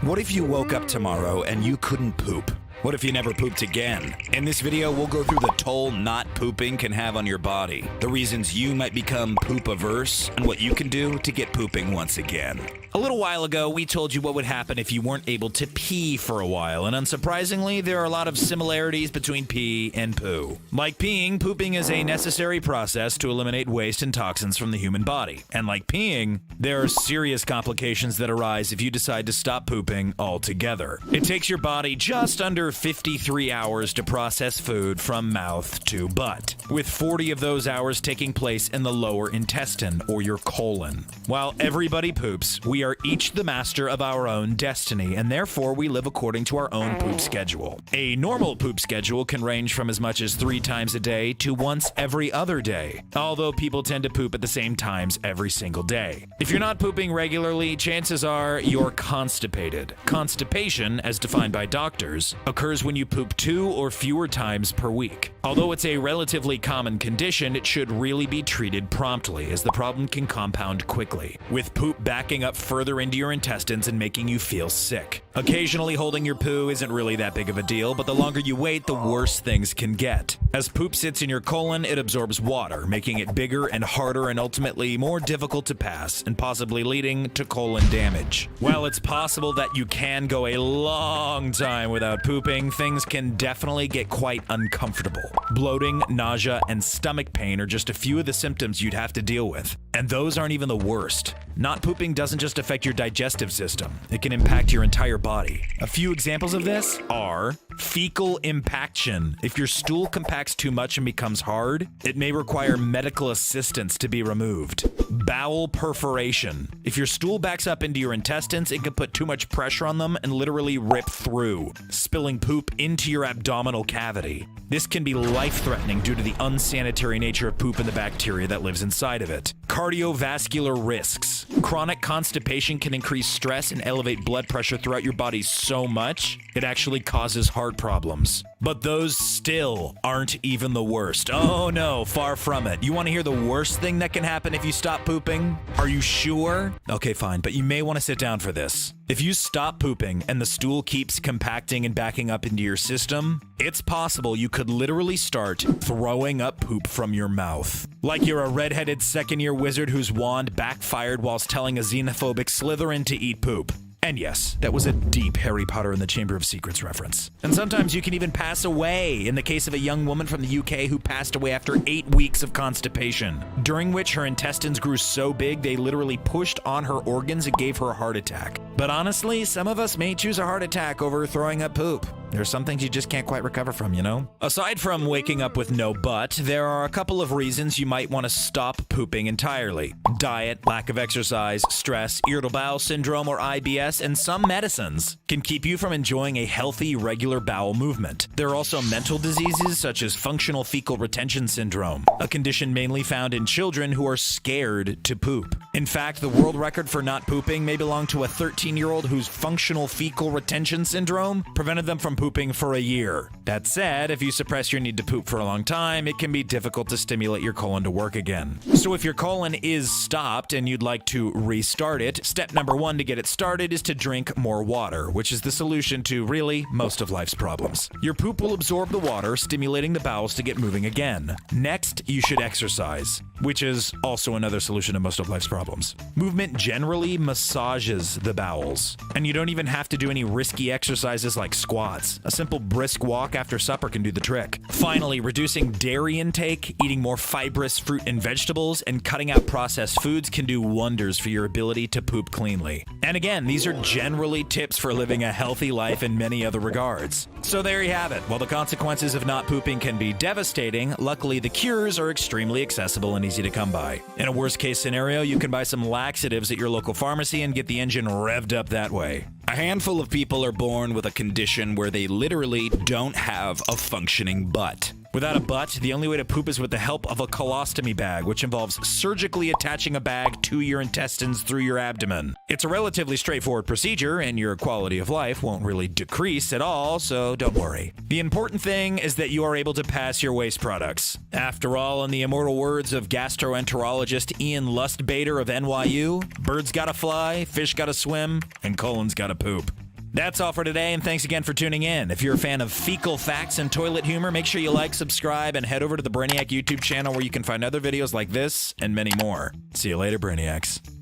What if you woke up tomorrow and you couldn't poop? What if you never pooped again? In this video, we'll go through the toll not pooping can have on your body, the reasons you might become poop-averse, and what you can do to get pooping once again. A little while ago, we told you what would happen if you weren't able to pee for a while, and unsurprisingly, there are a lot of similarities between pee and poo. Like peeing, pooping is a necessary process to eliminate waste and toxins from the human body. And like peeing, there are serious complications that arise if you decide to stop pooping altogether. It takes your body just under 53 hours to process food from mouth to butt, with 40 of those hours taking place in the lower intestine, or your colon. While everybody poops, we are each the master of our own destiny, and therefore we live according to our own poop schedule. A normal poop schedule can range from as much as 3 times a day to once every other day, although people tend to poop at the same times every single day. If you're not pooping regularly, chances are you're constipated. Constipation, as defined by doctors, occurs when you poop 2 or fewer times per week. Although it's a relatively common condition, it should really be treated promptly, as the problem can compound quickly, with poop backing up further into your intestines and making you feel sick. Occasionally holding your poo isn't really that big of a deal, but the longer you wait, the worse things can get. As poop sits in your colon, it absorbs water, making it bigger and harder and ultimately more difficult to pass, and possibly leading to colon damage. While it's possible that you can go a long time without pooping, things can definitely get quite uncomfortable. Bloating, nausea, and stomach pain are just a few of the symptoms you'd have to deal with. And those aren't even the worst. Not pooping doesn't just affect your digestive system, it can impact your entire body. A few examples of this are fecal impaction. If your stool compacts too much and becomes hard, it may require medical assistance to be removed. Bowel perforation. If your stool backs up into your intestines, it can put too much pressure on them and literally rip through, spilling poop into your abdominal cavity. This can be life-threatening due to the unsanitary nature of poop and the bacteria that lives inside of it. Cardiovascular risks. Chronic constipation can increase stress and elevate blood pressure throughout your body so much, it actually causes heart problems. But those still aren't even the worst. Oh no, far from it. You want to hear the worst thing that can happen if you stop pooping? Are you sure? Okay, fine, but you may want to sit down for this. If you stop pooping and the stool keeps compacting and backing up into your system, it's possible you could literally start throwing up poop from your mouth. Like you're a redheaded second-year wizard whose wand backfired whilst telling a xenophobic Slytherin to eat poop. And yes, that was a deep Harry Potter and the Chamber of Secrets reference. And sometimes you can even pass away, in the case of a young woman from the UK who passed away after 8 weeks of constipation, during which her intestines grew so big they literally pushed on her organs and gave her a heart attack. But honestly, some of us may choose a heart attack over throwing up poop. There are some things you just can't quite recover from, you know? Aside from waking up with no butt, there are a couple of reasons you might want to stop pooping entirely. Diet, lack of exercise, stress, irritable bowel syndrome or IBS, and some medicines can keep you from enjoying a healthy, regular bowel movement. There are also mental diseases such as functional fecal retention syndrome, a condition mainly found in children who are scared to poop. In fact, the world record for not pooping may belong to a 13-year-old whose functional fecal retention syndrome prevented them from pooping for a year. That said, if you suppress your need to poop for a long time, it can be difficult to stimulate your colon to work again. So if your colon is stopped and you'd like to restart it, step number 1 to get it started is to drink more water, which is the solution to really most of life's problems. Your poop will absorb the water, stimulating the bowels to get moving again. Next, you should exercise, which is also another solution to most of life's problems. Movement generally massages the bowels, and you don't even have to do any risky exercises like squats. A simple brisk walk after supper can do the trick. Finally, reducing dairy intake, eating more fibrous fruit and vegetables, and cutting out processed foods can do wonders for your ability to poop cleanly. And again, these are generally tips for living a healthy life in many other regards. So there you have it. While the consequences of not pooping can be devastating, luckily the cures are extremely accessible and easy to come by. In a worst case scenario, you can buy some laxatives at your local pharmacy and get the engine revved up that way. A handful of people are born with a condition where they literally don't have a functioning butt. Without a butt, the only way to poop is with the help of a colostomy bag, which involves surgically attaching a bag to your intestines through your abdomen. It's a relatively straightforward procedure, and your quality of life won't really decrease at all, so don't worry. The important thing is that you are able to pass your waste products. After all, in the immortal words of gastroenterologist Ian Lustbader of NYU, birds gotta fly, fish gotta swim, and colons gotta poop. That's all for today, and thanks again for tuning in. If you're a fan of fecal facts and toilet humor, make sure you like, subscribe, and head over to the Brainiac YouTube channel where you can find other videos like this and many more. See you later, Brainiacs.